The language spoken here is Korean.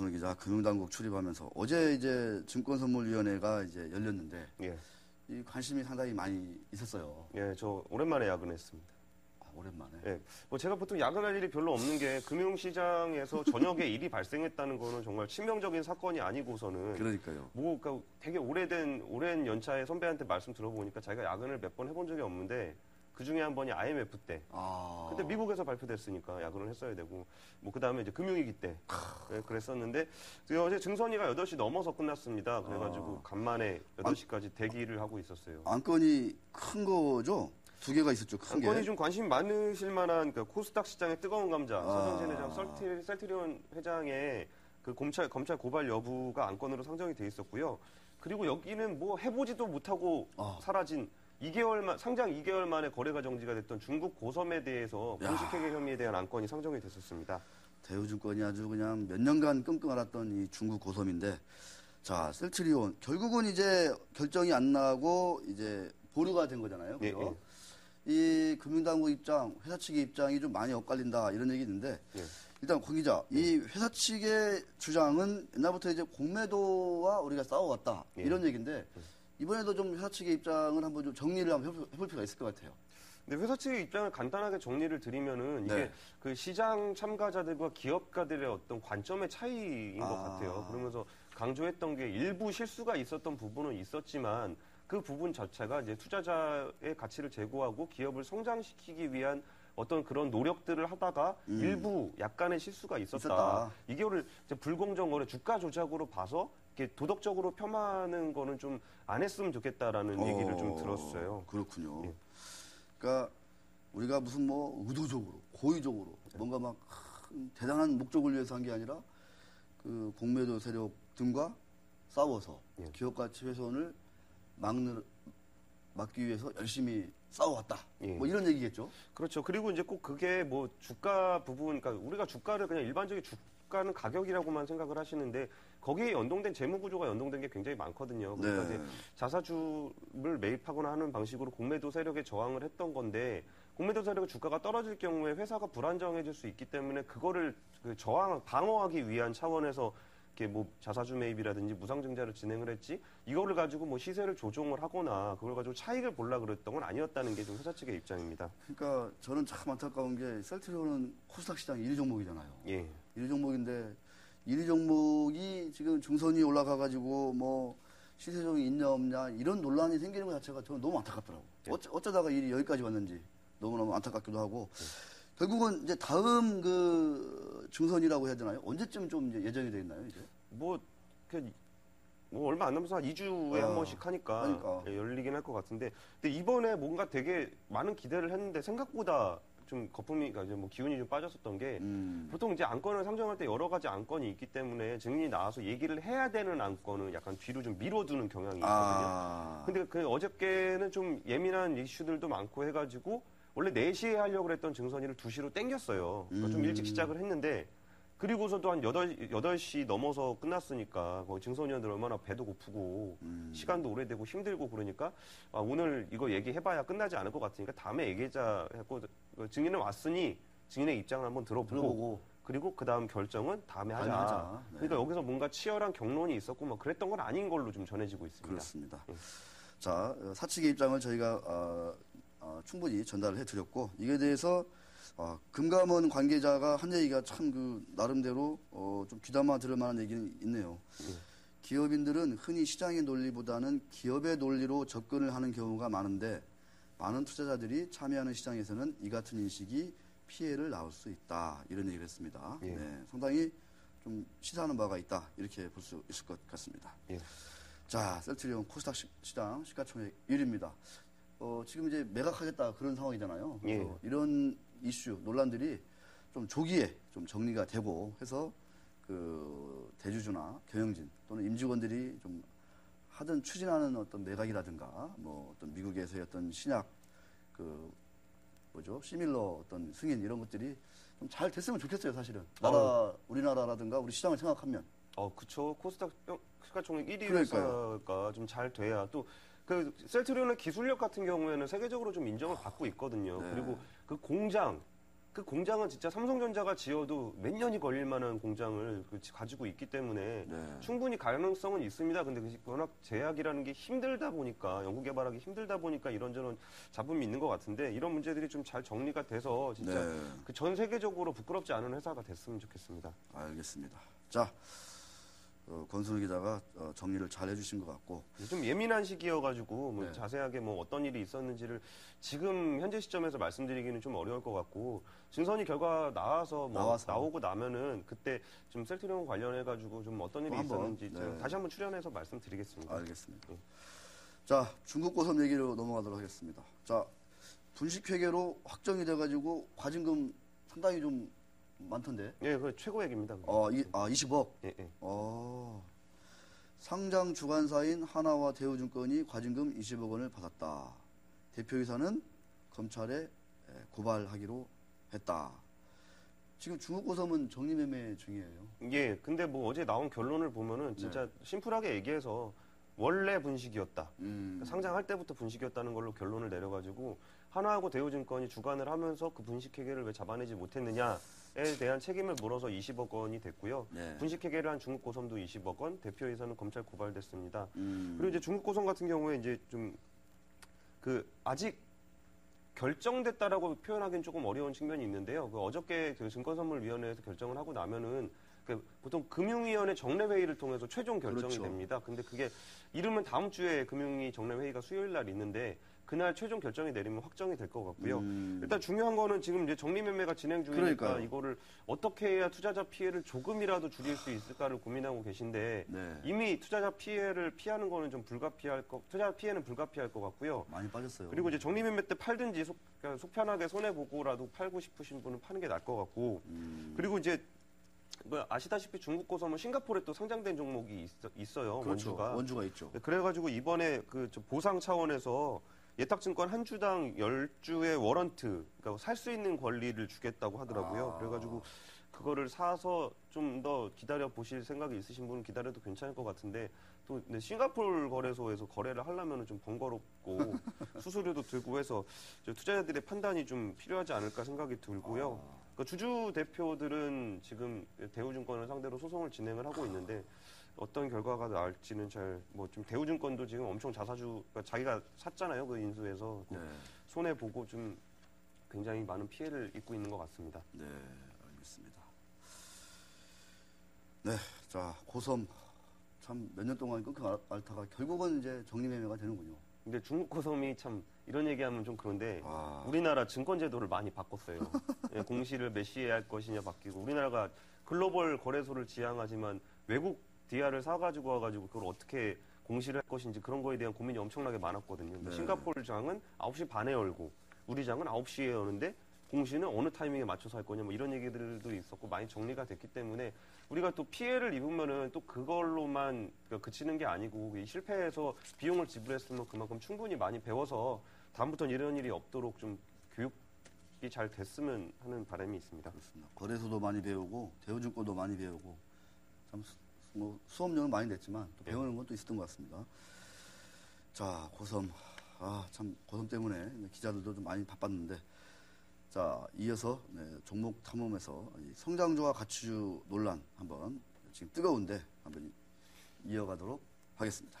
정성호 기자, 금융당국 출입하면서 어제 이제 증권선물위원회가 이제 열렸는데 예. 이 관심이 상당히 많이 있었어요. 예, 저 오랜만에 야근했습니다. 오랜만에. 예, 뭐 제가 보통 야근할 일이 별로 없는 게 금융시장에서 저녁에 일이 발생했다는 거는 정말 치명적인 사건이 아니고서는 그러니까요. 뭐 그러니까 되게 오랜 연차의 선배한테 말씀 들어보니까 자기가 야근을 몇 번 해본 적이 없는데 그 중에 한 번이 IMF 때. 그때 미국에서 발표됐으니까 야근을 했어야 되고, 뭐, 그 다음에 이제 금융위기 때. 네, 그랬었는데, 어제 증선이가 8시 넘어서 끝났습니다. 그래가지고, 간만에 8시까지 대기를 하고 있었어요. 안건이 큰 거죠? 두 개가 있었죠, 큰 게. 안건이 좀 관심 많으실 만한, 그 코스닥 시장의 뜨거운 감자, 서정진 회장, 셀트리온 회장의 그 검찰 고발 여부가 안건으로 상정이 돼 있었고요. 그리고 여기는 뭐 해보지도 못하고 사라진 상장 2개월 만에 거래가 정지가 됐던 중국 고섬에 대해서 공식회계 혐의에 대한 안건이 상정이 됐었습니다. 대우증권이 아주 그냥 몇 년간 끙끙 앓았던 이 중국 고섬인데, 자, 셀트리온. 결국은 이제 결정이 안 나고 이제 보류가 된 거잖아요. 그죠? 예. 이 금융당국 입장, 회사 측의 입장이 좀 많이 엇갈린다 이런 얘기 있는데, 일단 권 기자, 이 회사 측의 주장은 옛날부터 이제 공매도와 우리가 싸워왔다 이런 얘기인데, 이번에도 좀 회사 측의 입장을 한번 좀 정리를 한번 해볼 필요가 있을 것 같아요. 근데 회사 측의 입장을 간단하게 정리를 드리면은 이게 그 시장 참가자들과 기업가들의 어떤 관점의 차이인 것 같아요. 그러면서 강조했던 게 일부 실수가 있었던 부분은 있었지만 그 부분 자체가 이제 투자자의 가치를 제고하고 기업을 성장시키기 위한 어떤 그런 노력들을 하다가 일부 약간의 실수가 있었다. 이거를 이제 불공정 거래 주가 조작으로 봐서 이렇게 도덕적으로 폄하하는 거는 좀 안 했으면 좋겠다라는 얘기를 좀 들었어요. 그렇군요. 예. 그러니까 우리가 무슨 뭐 의도적으로, 고의적으로 뭔가 막 대단한 목적을 위해서 한 게 아니라 그 공매도 세력 등과 싸워서 기업 가치 훼손을 막기 위해서 열심히 싸워왔다. 뭐 이런 얘기겠죠. 그렇죠. 그리고 이제 꼭 그게 뭐 주가 부분, 그러니까 우리가 주가를 그냥 일반적인 주가는 가격이라고만 생각을 하시는데 거기에 연동된 재무 구조가 연동된 게 굉장히 많거든요. 그러니까 이제 자사주를 매입하거나 하는 방식으로 공매도 세력에 저항을 했던 건데 공매도 세력의 주가가 떨어질 경우에 회사가 불안정해질 수 있기 때문에 그거를 방어하기 위한 차원에서 뭐 자사주 매입이라든지 무상증자를 진행을 했지 이거를 가지고 뭐 시세를 조종을 하거나 그걸 가지고 차익을 보려고 그랬던 건 아니었다는 게 좀 회사 측의 입장입니다. 그러니까 저는 참 안타까운 게 셀트리온은 코스닥 시장 1위 종목이잖아요. 1위 종목인데 1위 종목이 지금 중선이 올라가가지고 뭐 시세종이 있냐 없냐 이런 논란이 생기는 것 자체가 저는 너무 안타깝더라고요. 어쩌다가 일이 여기까지 왔는지 너무너무 안타깝기도 하고 결국은 이제 다음 그 중선이라고 해야 되나요? 언제쯤 좀 이제 예정이 돼 있나요, 이제? 뭐 얼마 안 남아서 한 2주에 한 번씩 하니까 열리긴 할 것 같은데. 근데 이번에 뭔가 되게 많은 기대를 했는데 생각보다 좀 거품이, 그러니까 이제 뭐 기운이 좀 빠졌었던 게 보통 이제 안건을 상정할 때 여러 가지 안건이 있기 때문에 증인이 나와서 얘기를 해야 되는 안건은 약간 뒤로 좀 미뤄두는 경향이 있거든요. 근데 그 어저께는 좀 예민한 이슈들도 많고 해가지고 원래 4시에 하려고 했던 증선이를 2시로 땡겼어요. 그러니까 좀 일찍 시작을 했는데, 그리고서도 한 8시 넘어서 끝났으니까, 거기 증선위원들 얼마나 배도 고프고, 시간도 오래되고 힘들고 그러니까, 오늘 이거 얘기해봐야 끝나지 않을 것 같으니까 다음에 얘기하자 했고, 증인은 왔으니 증인의 입장을 한번 들어보고 그리고 그 다음 결정은 다음에 하자. 그러니까 여기서 뭔가 치열한 격론이 있었고, 뭐 그랬던 건 아닌 걸로 좀 전해지고 있습니다. 그렇습니다. 자, 사측의 입장을 저희가, 충분히 전달을 해드렸고 이에 대해서 금감원 관계자가 한 얘기가 참 그 나름대로 좀 귀담아 들을 만한 얘기는 있네요. 기업인들은 흔히 시장의 논리보다는 기업의 논리로 접근을 하는 경우가 많은데 많은 투자자들이 참여하는 시장에서는 이 같은 인식이 피해를 낳을 수 있다. 이런 얘기를 했습니다. 네, 상당히 좀 시사하는 바가 있다. 이렇게 볼 수 있을 것 같습니다. 자, 셀트리온 코스닥 시장 시가총액 1위입니다. 지금 이제 매각하겠다 그런 상황이잖아요. 그래서 이런 이슈, 논란들이 좀 조기에 좀 정리가 되고 해서 그 대주주나 경영진 또는 임직원들이 좀 하든 추진하는 어떤 매각이라든가 뭐 어떤 미국에서의 어떤 신약 시밀러 어떤 승인 이런 것들이 좀 잘 됐으면 좋겠어요, 사실은. 우리나라라든가 우리 시장을 생각하면. 그쵸. 코스닥 시가총액 1위 회사가 좀 잘 돼야 또 그 셀트리온의 기술력 같은 경우에는 세계적으로 좀 인정을 받고 있거든요. 그리고 그 공장 그 공장은 진짜 삼성전자가 지어도 몇 년이 걸릴 만한 공장을 가지고 있기 때문에 네. 충분히 가능성은 있습니다. 근데 워낙 제약이라는 게 힘들다 보니까 연구개발하기 힘들다 보니까 이런저런 잡음이 있는 것 같은데 이런 문제들이 좀 잘 정리가 돼서 진짜 네. 그 전 세계적으로 부끄럽지 않은 회사가 됐으면 좋겠습니다. 알겠습니다. 자, 권순우 기자가 정리를 잘 해주신 것 같고 좀 예민한 시기여가지고 뭐 네. 자세하게 뭐 어떤 일이 있었는지를 지금 현재 시점에서 말씀드리기는 좀 어려울 것 같고 증선이 결과 나와서 나오고 나면은 그때 좀 셀트리온 관련해가지고 좀 어떤 일이 있었는지 네. 다시 한번 출연해서 말씀드리겠습니다. 알겠습니다. 네. 자, 중국 고섬 얘기로 넘어가도록 하겠습니다. 자, 분식회계로 확정이 돼가지고 과징금 상당히 좀 많던데. 예, 그 최고액입니다. 20억. 예, 예. 상장 주관사인 하나와 대우증권이 과징금 20억 원을 받았다. 대표이사는 검찰에 고발하기로 했다. 지금 중국 고섬은 정리매매 중이에요. 예, 근데 뭐 어제 나온 결론을 보면은 진짜 심플하게 얘기해서 원래 분식이었다. 그러니까 상장할 때부터 분식이었다는 걸로 결론을 내려가지고 하나하고 대우증권이 주관을 하면서 그 분식회계를 왜 잡아내지 못했느냐에 대한 책임을 물어서 20억 원이 됐고요. 네. 분식회계를 한 중국 고섬도 20억 원, 대표이사는 검찰 고발됐습니다. 그리고 이제 중국 고섬 같은 경우에 이제 좀 아직 결정됐다라고 표현하기는 조금 어려운 측면이 있는데요. 어저께 증권선물위원회에서 결정을 하고 나면은 보통 금융위원회 정례회의를 통해서 최종 결정이 됩니다. 근데 그게 이르면 다음 주에 금융위 정례회의가 수요일 날 있는데 그날 최종 결정이 내리면 확정이 될 것 같고요. 일단 중요한 거는 지금 이제 정리매매가 진행 중이니까 그러니까요. 이거를 어떻게 해야 투자자 피해를 조금이라도 줄일 수 있을까를 고민하고 계신데 이미 투자자 피해를 피하는 거는 좀 투자 피해는 불가피할 것 같고요. 많이 빠졌어요. 그리고 이제 정리매매 때 팔든지 속 편하게 손해 보고라도 팔고 싶으신 분은 파는 게 나을 것 같고 그리고 이제 아시다시피 중국 고섬은 싱가포르에 또 상장된 종목이 있어요. 그렇죠. 원주가 있죠. 그래가지고 이번에 보상 차원에서 예탁증권 한 주당 10주의 워런트, 그러니까 살 수 있는 권리를 주겠다고 하더라고요. 그래가지고 그거를 사서 좀 더 기다려 보실 생각이 있으신 분은 기다려도 괜찮을 것 같은데 또 싱가포르 거래소에서 거래를 하려면 좀 번거롭고 수수료도 들고 해서 투자자들의 판단이 좀 필요하지 않을까 생각이 들고요. 그러니까 주주 대표들은 지금 대우증권을 상대로 소송을 진행을 하고 있는데 어떤 결과가 나올지는 좀 대우증권도 지금 엄청 그러니까 자기가 샀잖아요. 그 인수에서 손해 보고 좀 굉장히 많은 피해를 입고 있는 것 같습니다. 네, 알겠습니다. 네, 자 고섬 참 몇 년 동안 끙끙 앓다가 결국은 이제 정리매매가 되는군요. 근데 중국 고섬이 참 이런 얘기하면 좀 그런데 우리나라 증권제도를 많이 바꿨어요. 공시를 몇 시에 할 것이냐 바뀌고 우리나라가 글로벌 거래소를 지향하지만 외국 DR을 사가지고 와가지고 그걸 어떻게 공시를 할 것인지 그런 거에 대한 고민이 엄청나게 많았거든요. 싱가포르 장은 9시 반에 열고 우리 장은 9시에 여는데 공시는 어느 타이밍에 맞춰서 할 거냐 뭐 이런 얘기들도 있었고 많이 정리가 됐기 때문에 우리가 또 피해를 입으면은 또 그걸로만 그치는 게 아니고 실패해서 비용을 지불했으면 그만큼 충분히 많이 배워서 다음부터는 이런 일이 없도록 좀 교육이 잘 됐으면 하는 바람이 있습니다. 그렇습니다. 거래소도 많이 배우고 대우증권도 많이 배우고 참 수업료는 많이 냈지만 또 배우는 건 또 있었던 것 같습니다. 자, 고섬. 참 고섬 때문에 기자들도 좀 많이 바빴는데 자, 이어서 종목 탐험에서 성장주와 가치주 논란 한번 지금 뜨거운데 한번 이어가도록 하겠습니다.